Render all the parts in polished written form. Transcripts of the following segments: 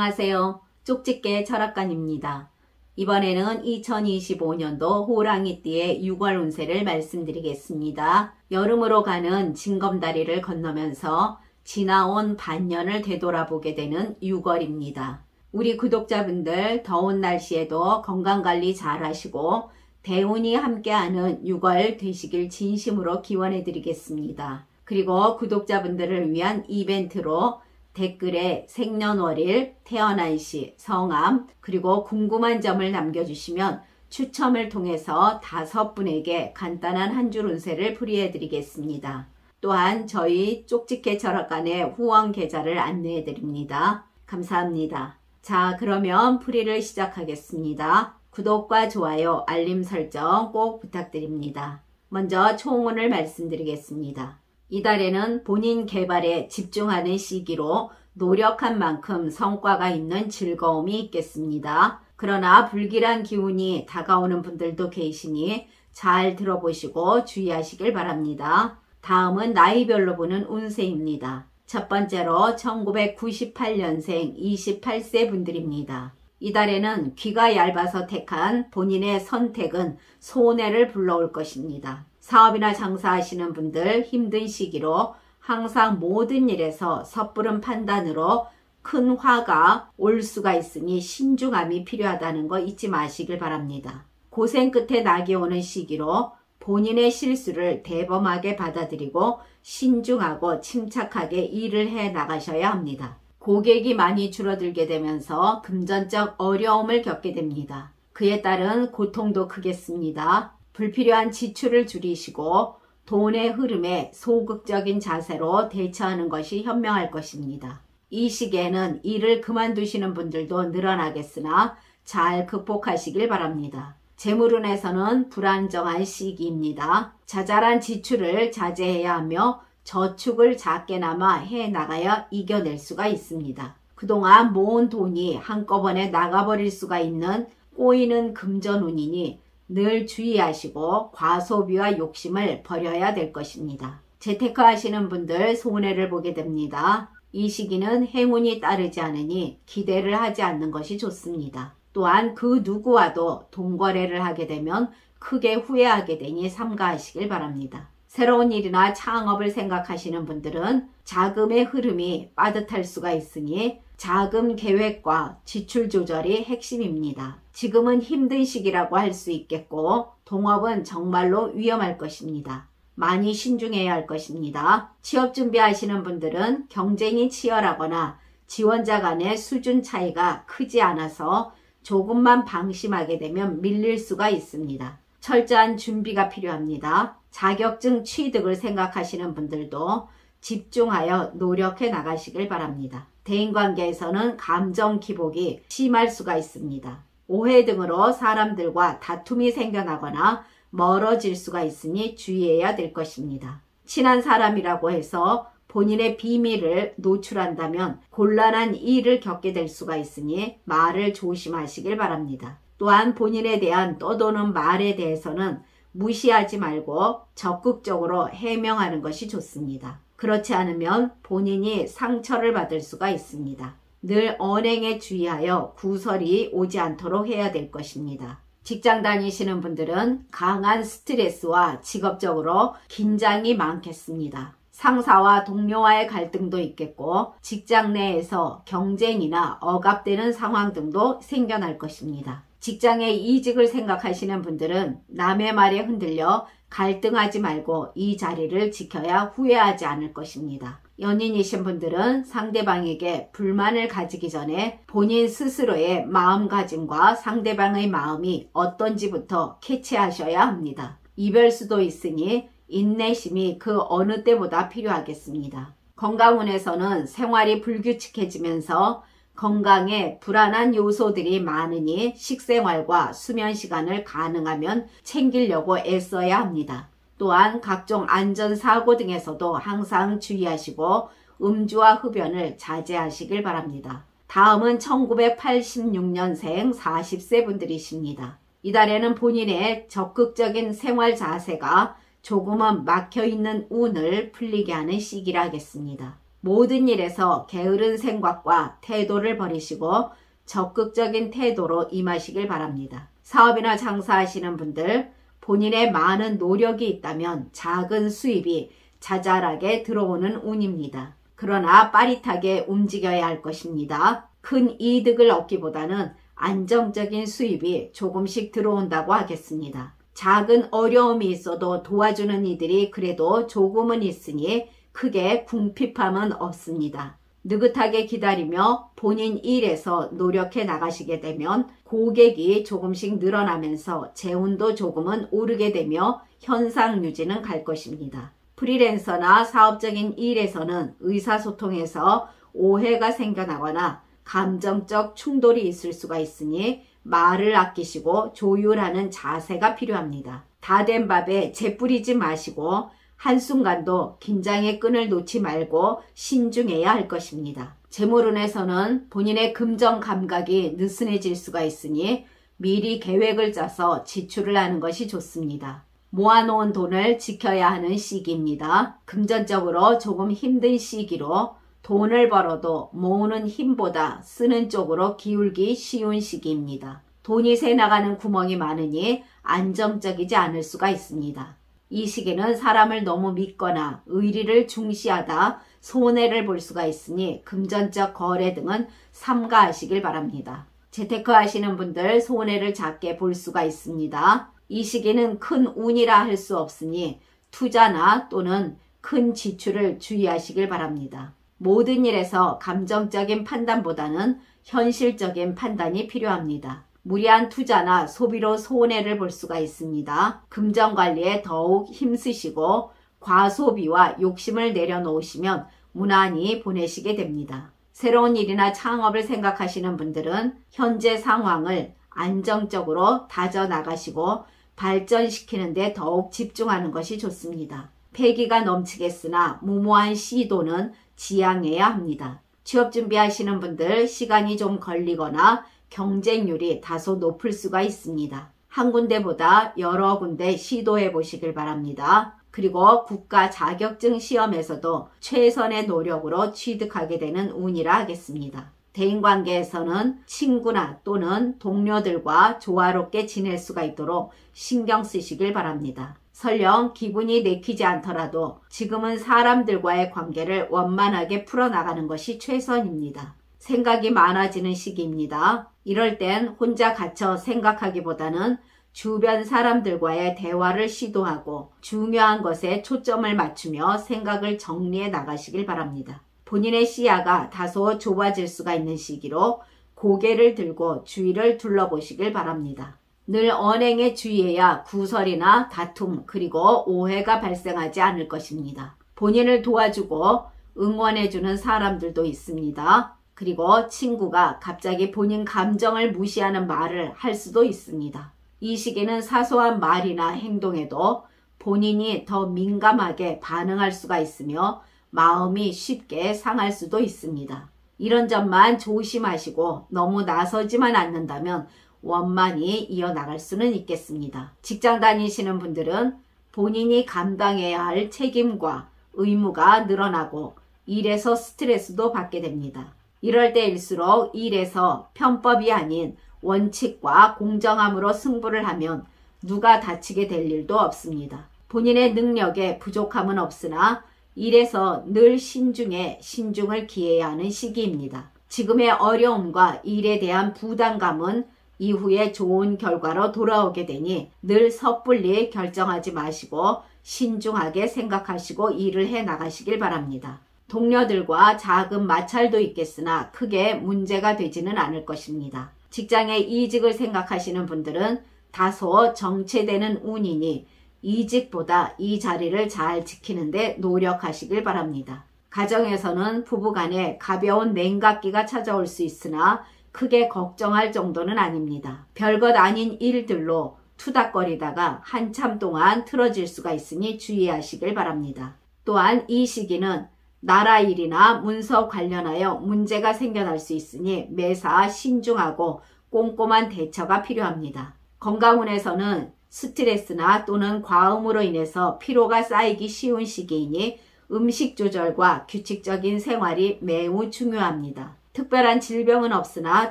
안녕하세요. 쪽집게 철학관입니다. 이번에는 2025년도 호랑이띠의 6월 운세를 말씀드리겠습니다. 여름으로 가는 징검다리를 건너면서 지나온 반년을 되돌아보게 되는 6월입니다. 우리 구독자분들 더운 날씨에도 건강관리 잘 하시고 대운이 함께하는 6월 되시길 진심으로 기원해 드리겠습니다. 그리고 구독자분들을 위한 이벤트로 댓글에 생년월일, 태어난 시, 성함, 그리고 궁금한 점을 남겨주시면 추첨을 통해서 5분에게 간단한 한 줄 운세를 풀이해 드리겠습니다. 또한 저희 쪽집게 철학관의 후원 계좌를 안내해 드립니다. 감사합니다. 자, 그러면 풀이를 시작하겠습니다. 구독과 좋아요, 알림 설정 꼭 부탁드립니다. 먼저 총운을 말씀드리겠습니다. 이달에는 본인 개발에 집중하는 시기로 노력한 만큼 성과가 있는 즐거움이 있겠습니다. 그러나 불길한 기운이 다가오는 분들도 계시니 잘 들어보시고 주의하시길 바랍니다. 다음은 나이별로 보는 운세입니다. 첫 번째로 1998년생 28세 분들입니다. 이달에는 귀가 얇아서 택한 본인의 선택은 손해를 불러올 것입니다. 사업이나 장사하시는 분들 힘든 시기로 항상 모든 일에서 섣부른 판단으로 큰 화가 올 수가 있으니 신중함이 필요하다는 거 잊지 마시길 바랍니다. 고생 끝에 낙이 오는 시기로 본인의 실수를 대범하게 받아들이고 신중하고 침착하게 일을 해 나가셔야 합니다. 고객이 많이 줄어들게 되면서 금전적 어려움을 겪게 됩니다. 그에 따른 고통도 크겠습니다. 불필요한 지출을 줄이시고 돈의 흐름에 소극적인 자세로 대처하는 것이 현명할 것입니다. 이 시기에는 일을 그만두시는 분들도 늘어나겠으나 잘 극복하시길 바랍니다. 재물운에서는 불안정한 시기입니다. 자잘한 지출을 자제해야 하며 저축을 작게나마 해나가야 이겨낼 수가 있습니다. 그동안 모은 돈이 한꺼번에 나가버릴 수가 있는 꼬이는 금전운이니 늘 주의하시고 과소비와 욕심을 버려야 될 것입니다. 재테크 하시는 분들 손해를 보게 됩니다. 이 시기는 행운이 따르지 않으니 기대를 하지 않는 것이 좋습니다. 또한 그 누구와도 돈거래를 하게 되면 크게 후회하게 되니 삼가하시길 바랍니다. 새로운 일이나 창업을 생각하시는 분들은 자금의 흐름이 빠듯할 수가 있으니 자금 계획과 지출 조절이 핵심입니다. 지금은 힘든 시기라고 할 수 있겠고 동업은 정말로 위험할 것입니다. 많이 신중해야 할 것입니다. 취업 준비하시는 분들은 경쟁이 치열하거나 지원자 간의 수준 차이가 크지 않아서 조금만 방심하게 되면 밀릴 수가 있습니다. 철저한 준비가 필요합니다. 자격증 취득을 생각하시는 분들도 집중하여 노력해 나가시길 바랍니다. 대인관계에서는 감정 기복이 심할 수가 있습니다. 오해 등으로 사람들과 다툼이 생겨나거나 멀어질 수가 있으니 주의해야 될 것입니다. 친한 사람이라고 해서 본인의 비밀을 노출한다면 곤란한 일을 겪게 될 수가 있으니 말을 조심하시길 바랍니다. 또한 본인에 대한 떠도는 말에 대해서는 무시하지 말고 적극적으로 해명하는 것이 좋습니다. 그렇지 않으면 본인이 상처를 받을 수가 있습니다. 늘 언행에 주의하여 구설이 오지 않도록 해야 될 것입니다. 직장 다니시는 분들은 강한 스트레스와 직업적으로 긴장이 많겠습니다. 상사와 동료와의 갈등도 있겠고 직장 내에서 경쟁이나 억압되는 상황 등도 생겨날 것입니다. 직장의 이직을 생각하시는 분들은 남의 말에 흔들려 갈등하지 말고 이 자리를 지켜야 후회하지 않을 것입니다. 연인이신 분들은 상대방에게 불만을 가지기 전에 본인 스스로의 마음가짐과 상대방의 마음이 어떤지부터 캐치하셔야 합니다. 이별수도 있으니 인내심이 그 어느 때보다 필요하겠습니다. 건강운에서는 생활이 불규칙해지면서 건강에 불안한 요소들이 많으니 식생활과 수면 시간을 가능하면 챙기려고 애써야 합니다. 또한 각종 안전사고 등에서도 항상 주의하시고 음주와 흡연을 자제하시길 바랍니다. 다음은 1986년생 40세 분들이십니다. 이달에는 본인의 적극적인 생활 자세가 조금은 막혀있는 운을 풀리게 하는 시기라 하겠습니다. 모든 일에서 게으른 생각과 태도를 버리시고 적극적인 태도로 임하시길 바랍니다. 사업이나 장사하시는 분들, 본인의 많은 노력이 있다면 작은 수입이 자잘하게 들어오는 운입니다. 그러나 빠릿하게 움직여야 할 것입니다. 큰 이득을 얻기보다는 안정적인 수입이 조금씩 들어온다고 하겠습니다. 작은 어려움이 있어도 도와주는 이들이 그래도 조금은 있으니 크게 궁핍함은 없습니다. 느긋하게 기다리며 본인 일에서 노력해 나가시게 되면 고객이 조금씩 늘어나면서 재운도 조금은 오르게 되며 현상 유지는 갈 것입니다. 프리랜서나 사업적인 일에서는 의사소통에서 오해가 생겨나거나 감정적 충돌이 있을 수가 있으니 말을 아끼시고 조율하는 자세가 필요합니다. 다 된 밥에 재 뿌리지 마시고 한순간도 긴장의 끈을 놓지 말고 신중해야 할 것입니다. 재물운에서는 본인의 금전 감각이 느슨해질 수가 있으니 미리 계획을 짜서 지출을 하는 것이 좋습니다. 모아놓은 돈을 지켜야 하는 시기입니다. 금전적으로 조금 힘든 시기로 돈을 벌어도 모으는 힘보다 쓰는 쪽으로 기울기 쉬운 시기입니다. 돈이 새 나가는 구멍이 많으니 안정적이지 않을 수가 있습니다. 이 시기는 사람을 너무 믿거나 의리를 중시하다 손해를 볼 수가 있으니 금전적 거래 등은 삼가하시길 바랍니다. 재테크 하시는 분들 손해를 작게 볼 수가 있습니다. 이 시기는 큰 운이라 할 수 없으니 투자나 또는 큰 지출을 주의하시길 바랍니다. 모든 일에서 감정적인 판단보다는 현실적인 판단이 필요합니다. 무리한 투자나 소비로 손해를 볼 수가 있습니다. 금전관리에 더욱 힘쓰시고 과소비와 욕심을 내려놓으시면 무난히 보내시게 됩니다. 새로운 일이나 창업을 생각하시는 분들은 현재 상황을 안정적으로 다져나가시고 발전시키는 데 더욱 집중하는 것이 좋습니다. 패기가 넘치겠으나 무모한 시도는 지양해야 합니다. 취업 준비하시는 분들 시간이 좀 걸리거나 경쟁률이 다소 높을 수가 있습니다. 한 군데보다 여러 군데 시도해 보시길 바랍니다. 그리고 국가 자격증 시험에서도 최선의 노력으로 취득하게 되는 운이라 하겠습니다. 대인관계에서는 친구나 또는 동료들과 조화롭게 지낼 수가 있도록 신경 쓰시길 바랍니다. 설령 기분이 내키지 않더라도 지금은 사람들과의 관계를 원만하게 풀어나가는 것이 최선입니다. 생각이 많아지는 시기입니다. 이럴 땐 혼자 갇혀 생각하기보다는 주변 사람들과의 대화를 시도하고 중요한 것에 초점을 맞추며 생각을 정리해 나가시길 바랍니다. 본인의 시야가 다소 좁아질 수가 있는 시기로 고개를 들고 주위를 둘러보시길 바랍니다. 늘 언행에 주의해야 구설이나 다툼 그리고 오해가 발생하지 않을 것입니다. 본인을 도와주고 응원해주는 사람들도 있습니다. 그리고 친구가 갑자기 본인 감정을 무시하는 말을 할 수도 있습니다. 이 시기는 사소한 말이나 행동에도 본인이 더 민감하게 반응할 수가 있으며 마음이 쉽게 상할 수도 있습니다. 이런 점만 조심하시고 너무 나서지만 않는다면 원만히 이어나갈 수는 있겠습니다. 직장 다니시는 분들은 본인이 감당해야 할 책임과 의무가 늘어나고 일에서 스트레스도 받게 됩니다. 이럴 때일수록 일에서 편법이 아닌 원칙과 공정함으로 승부를 하면 누가 다치게 될 일도 없습니다. 본인의 능력에 부족함은 없으나 일에서 늘 신중을 기해야 하는 시기입니다. 지금의 어려움과 일에 대한 부담감은 이후에 좋은 결과로 돌아오게 되니 늘 섣불리 결정하지 마시고 신중하게 생각하시고 일을 해 나가시길 바랍니다. 동료들과 작은 마찰도 있겠으나 크게 문제가 되지는 않을 것입니다. 직장의 이직을 생각하시는 분들은 다소 정체되는 운이니 이직보다 이 자리를 잘 지키는 데 노력하시길 바랍니다. 가정에서는 부부간에 가벼운 냉각기가 찾아올 수 있으나 크게 걱정할 정도는 아닙니다. 별것 아닌 일들로 투닥거리다가 한참 동안 틀어질 수가 있으니 주의하시길 바랍니다. 또한 이 시기는 나라 일이나 문서 관련하여 문제가 생겨날 수 있으니 매사 신중하고 꼼꼼한 대처가 필요합니다. 건강운에서는 스트레스나 또는 과음으로 인해서 피로가 쌓이기 쉬운 시기이니 음식 조절과 규칙적인 생활이 매우 중요합니다. 특별한 질병은 없으나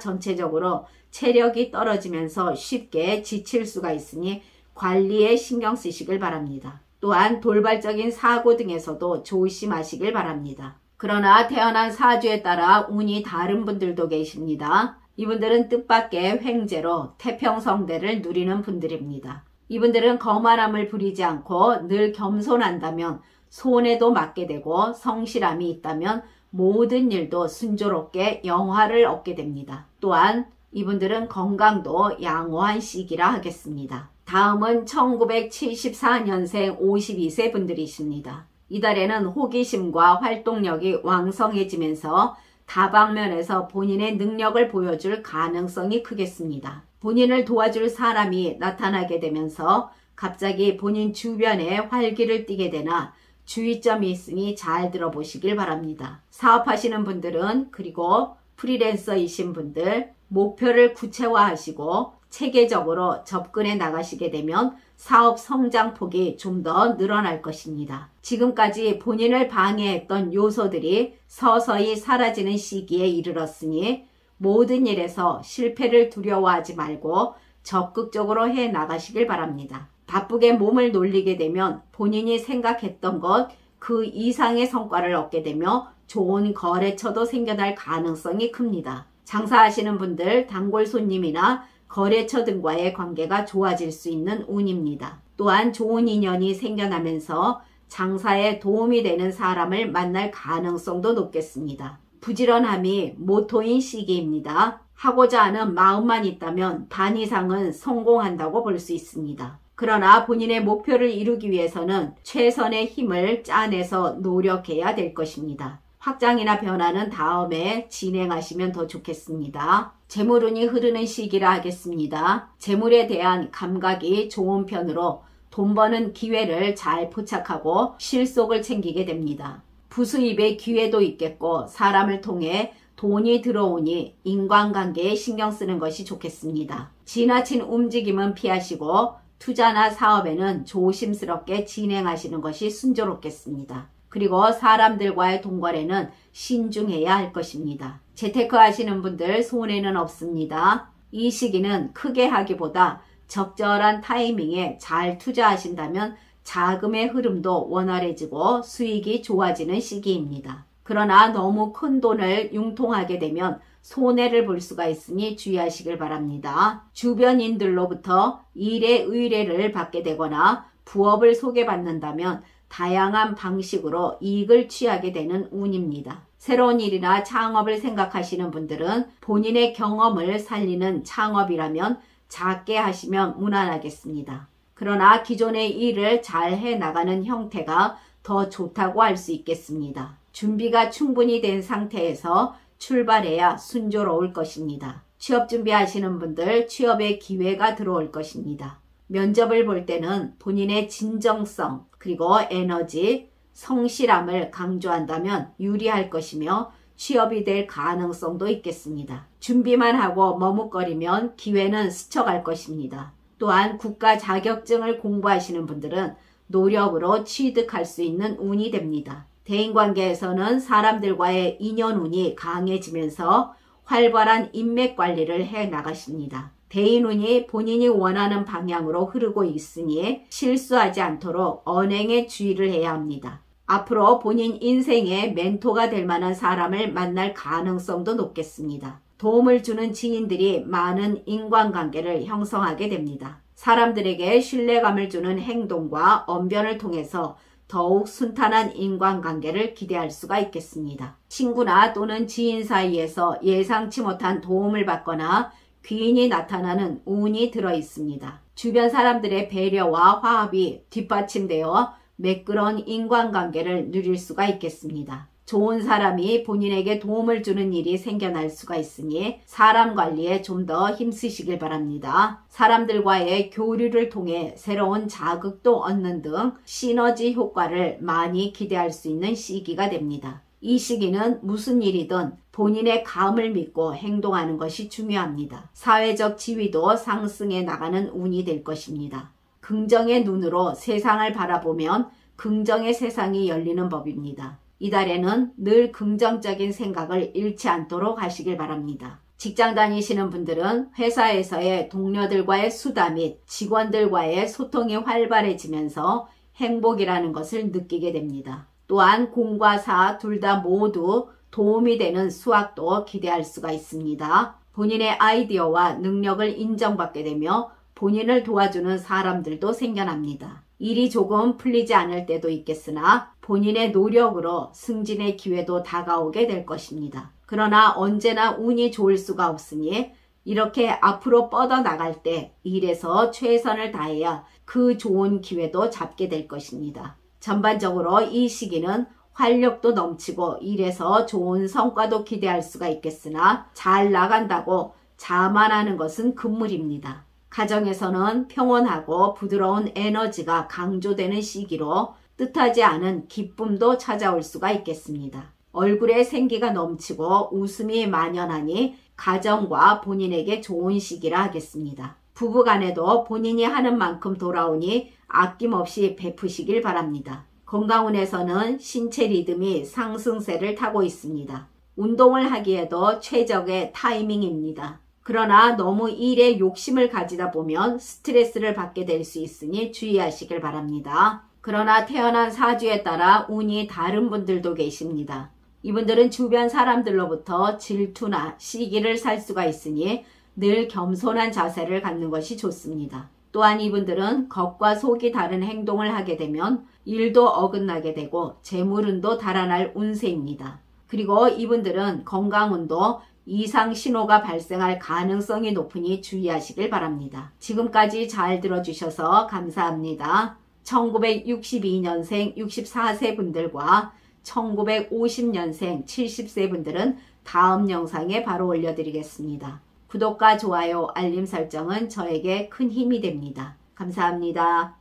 전체적으로 체력이 떨어지면서 쉽게 지칠 수가 있으니 관리에 신경 쓰시길 바랍니다. 또한 돌발적인 사고 등에서도 조심하시길 바랍니다. 그러나 태어난 사주에 따라 운이 다른 분들도 계십니다. 이분들은 뜻밖의 횡재로 태평성대를 누리는 분들입니다. 이분들은 거만함을 부리지 않고 늘 겸손한다면 손해도 맞게 되고 성실함이 있다면 모든 일도 순조롭게 영화를 얻게 됩니다. 또한 이분들은 건강도 양호한 시기라 하겠습니다. 다음은 1974년생 52세 분들이십니다. 이달에는 호기심과 활동력이 왕성해지면서 다방면에서 본인의 능력을 보여줄 가능성이 크겠습니다. 본인을 도와줄 사람이 나타나게 되면서 갑자기 본인 주변에 활기를 띠게 되나 주의점이 있으니 잘 들어보시길 바랍니다. 사업하시는 분들은 그리고 프리랜서이신 분들 목표를 구체화하시고 체계적으로 접근해 나가시게 되면 사업 성장폭이 좀 더 늘어날 것입니다. 지금까지 본인을 방해했던 요소들이 서서히 사라지는 시기에 이르렀으니 모든 일에서 실패를 두려워하지 말고 적극적으로 해 나가시길 바랍니다. 바쁘게 몸을 놀리게 되면 본인이 생각했던 것 그 이상의 성과를 얻게 되며 좋은 거래처도 생겨날 가능성이 큽니다. 장사하시는 분들 단골 손님이나 거래처 등과의 관계가 좋아질 수 있는 운입니다. 또한 좋은 인연이 생겨나면서 장사에 도움이 되는 사람을 만날 가능성도 높겠습니다. 부지런함이 모토인 시기입니다. 하고자 하는 마음만 있다면 반 이상은 성공한다고 볼 수 있습니다. 그러나 본인의 목표를 이루기 위해서는 최선의 힘을 짜내서 노력해야 될 것입니다. 확장이나 변화는 다음에 진행하시면 더 좋겠습니다. 재물운이 흐르는 시기라 하겠습니다. 재물에 대한 감각이 좋은 편으로 돈 버는 기회를 잘 포착하고 실속을 챙기게 됩니다. 부수입의 기회도 있겠고 사람을 통해 돈이 들어오니 인간관계에 신경 쓰는 것이 좋겠습니다. 지나친 움직임은 피하시고 투자나 사업에는 조심스럽게 진행하시는 것이 순조롭겠습니다. 그리고 사람들과의 동거래는 신중해야 할 것입니다. 재테크 하시는 분들 손해는 없습니다. 이 시기는 크게 하기보다 적절한 타이밍에 잘 투자하신다면 자금의 흐름도 원활해지고 수익이 좋아지는 시기입니다. 그러나 너무 큰 돈을 융통하게 되면 손해를 볼 수가 있으니 주의하시길 바랍니다. 주변인들로부터 일의 의뢰를 받게 되거나 부업을 소개받는다면 다양한 방식으로 이익을 취하게 되는 운입니다. 새로운 일이나 창업을 생각하시는 분들은 본인의 경험을 살리는 창업이라면 작게 하시면 무난하겠습니다. 그러나 기존의 일을 잘 해나가는 형태가 더 좋다고 할 수 있겠습니다. 준비가 충분히 된 상태에서 출발해야 순조로울 것입니다. 취업 준비하시는 분들 취업의 기회가 들어올 것입니다. 면접을 볼 때는 본인의 진정성 그리고 에너지, 성실함을 강조한다면 유리할 것이며 취업이 될 가능성도 있겠습니다. 준비만 하고 머뭇거리면 기회는 스쳐갈 것입니다. 또한 국가 자격증을 공부하시는 분들은 노력으로 취득할 수 있는 운이 됩니다. 대인관계에서는 사람들과의 인연운이 강해지면서 활발한 인맥 관리를 해 나가십니다. 대인운이 본인이 원하는 방향으로 흐르고 있으니 실수하지 않도록 언행에 주의를 해야 합니다. 앞으로 본인 인생의 멘토가 될 만한 사람을 만날 가능성도 높겠습니다. 도움을 주는 지인들이 많은 인간관계를 형성하게 됩니다. 사람들에게 신뢰감을 주는 행동과 언변을 통해서 더욱 순탄한 인간관계를 기대할 수가 있겠습니다. 친구나 또는 지인 사이에서 예상치 못한 도움을 받거나 귀인이 나타나는 운이 들어 있습니다. 주변 사람들의 배려와 화합이 뒷받침되어 매끄러운 인간관계를 누릴 수가 있겠습니다. 좋은 사람이 본인에게 도움을 주는 일이 생겨날 수가 있으니 사람 관리에 좀 더 힘쓰시길 바랍니다. 사람들과의 교류를 통해 새로운 자극도 얻는 등 시너지 효과를 많이 기대할 수 있는 시기가 됩니다. 이 시기는 무슨 일이든 본인의 감을 믿고 행동하는 것이 중요합니다. 사회적 지위도 상승해 나가는 운이 될 것입니다. 긍정의 눈으로 세상을 바라보면 긍정의 세상이 열리는 법입니다. 이달에는 늘 긍정적인 생각을 잃지 않도록 하시길 바랍니다. 직장 다니시는 분들은 회사에서의 동료들과의 수다 및 직원들과의 소통이 활발해지면서 행복이라는 것을 느끼게 됩니다. 또한 공과 사 둘 다 모두 도움이 되는 수확도 기대할 수가 있습니다. 본인의 아이디어와 능력을 인정받게 되며 본인을 도와주는 사람들도 생겨납니다. 일이 조금 풀리지 않을 때도 있겠으나 본인의 노력으로 승진의 기회도 다가오게 될 것입니다. 그러나 언제나 운이 좋을 수가 없으니 이렇게 앞으로 뻗어나갈 때 일에서 최선을 다해야 그 좋은 기회도 잡게 될 것입니다. 전반적으로 이 시기는 활력도 넘치고 일에서 좋은 성과도 기대할 수가 있겠으나 잘 나간다고 자만하는 것은 금물입니다. 가정에서는 평온하고 부드러운 에너지가 강조되는 시기로 뜻하지 않은 기쁨도 찾아올 수가 있겠습니다. 얼굴에 생기가 넘치고 웃음이 만연하니 가정과 본인에게 좋은 시기라 하겠습니다. 부부간에도 본인이 하는 만큼 돌아오니 아낌없이 베푸시길 바랍니다. 건강운에서는 신체 리듬이 상승세를 타고 있습니다. 운동을 하기에도 최적의 타이밍입니다. 그러나 너무 일에 욕심을 가지다 보면 스트레스를 받게 될 수 있으니 주의하시길 바랍니다. 그러나 태어난 사주에 따라 운이 다른 분들도 계십니다. 이분들은 주변 사람들로부터 질투나 시기를 살 수가 있으니 늘 겸손한 자세를 갖는 것이 좋습니다. 또한 이분들은 겉과 속이 다른 행동을 하게 되면 일도 어긋나게 되고 재물운도 달아날 운세입니다. 그리고 이분들은 건강운도 이상 신호가 발생할 가능성이 높으니 주의하시길 바랍니다. 지금까지 잘 들어주셔서 감사합니다. 1962년생 64세 분들과 1950년생 70세 분들은 다음 영상에 바로 올려드리겠습니다. 구독과 좋아요, 알림 설정은 저에게 큰 힘이 됩니다. 감사합니다.